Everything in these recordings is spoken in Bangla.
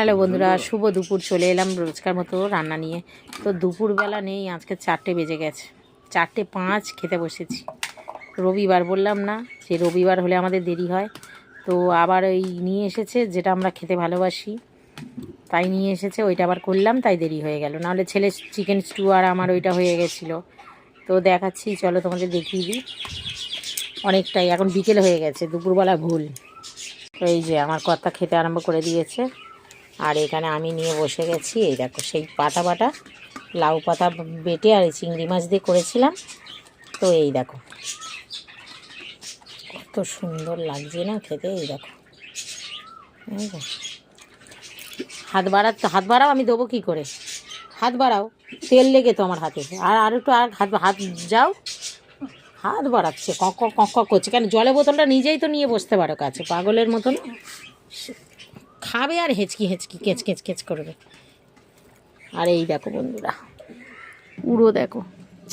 হ্যালো বন্ধুরা, শুভ দুপুর। চলে এলাম রোজকার মতো রান্না নিয়ে। তো দুপুরবেলা নেই, আজকে 4টে বেজে গেছে, 4:05 খেতে বসেছি। রবিবার বললাম না যে রবিবার হলে আমাদের দেরি হয়। তো আবার ওই নিয়ে এসেছে যেটা আমরা খেতে ভালোবাসি, তাই নিয়ে এসেছে, ওইটা আবার করলাম, তাই দেরি হয়ে গেল। নাহলে ছেলে চিকেন স্টু আর আমার ওইটা হয়ে গেছিলো। তো দেখাচ্ছি, চলো তোমাদের দেখিয়ে দিই। অনেকটাই এখন বিকেল হয়ে গেছে, দুপুরবেলা ভুল। তো এই যে আমার কর্তা খেতে আরম্ভ করে দিয়েছে, আর এখানে আমি নিয়ে বসে গেছি। এই দেখো সেই পাতা বাটা, লাউ পাতা বেটে আর চিংড়ি মাছ দিয়ে করেছিলাম। তো এই দেখো কত সুন্দর লাগছে না খেতে। এই দেখো হাত বাড়াও, আমি দেবো কী করে? হাত বাড়াও, তেল লেগে তো আমার হাতে। আর একটু হাত যাও। হাত বাড়াচ্ছে, কক করছে কেন? জলের বোতলটা নিজেই তো নিয়ে বসতে পারো কাছে, পাগলের মতন খাবে আর হেঁচকি কেচ করবে। আর এই দেখো বন্ধুরা, পুরো দেখো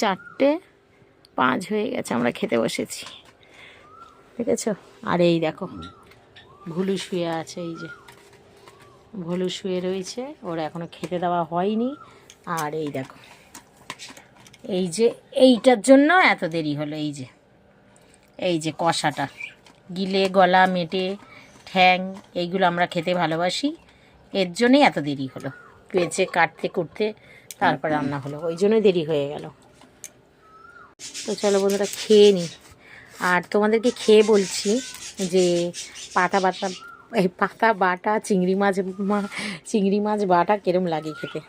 4:05 হয়ে গেছে, আমরা খেতে বসেছি, দেখেছো? আর এই দেখো ভুলু শুয়ে আছে, এই যে ভুলু শুয়ে রয়েছে, ওর এখনও খেতে দেওয়া হয়নি। আর এই দেখো, এই যে এইটার জন্য এত দেরি হলো। এই যে কষাটা, গিলে গলা মেটে ঠ্যাং, এইগুলো আমরা খেতে ভালোবাসি, এর জন্যই এত দেরি হলো। পেঁচে কাটতে কুটতে তারপর রান্না হলো, ওই জন্যই দেরি হয়ে গেল। তো চলো বন্ধুরা খেয়ে নিই। আর তোমাদেরকে খেয়ে বলছি যে পাতা বাটা চিংড়ি মাছ বাটা কিরম লাগে খেতে।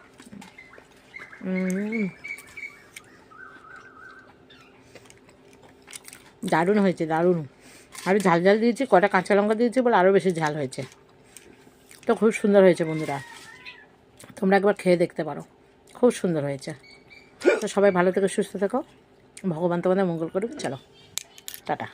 দারুণ হয়েছে, দারুণ। আরও ঝাল দিয়েছি, কটা কাঁচা লঙ্কা দিয়েছি বলে আরও বেশি ঝাল হয়েছে। তো খুব সুন্দর হয়েছে বন্ধুরা, তোমরা একবার খেয়ে দেখতে পারো, খুব সুন্দর হয়েছে। তো সবাই ভালো থেকো, সুস্থ থেকো, ভগবান তোমাদের মঙ্গল করুক। চলো টাটা।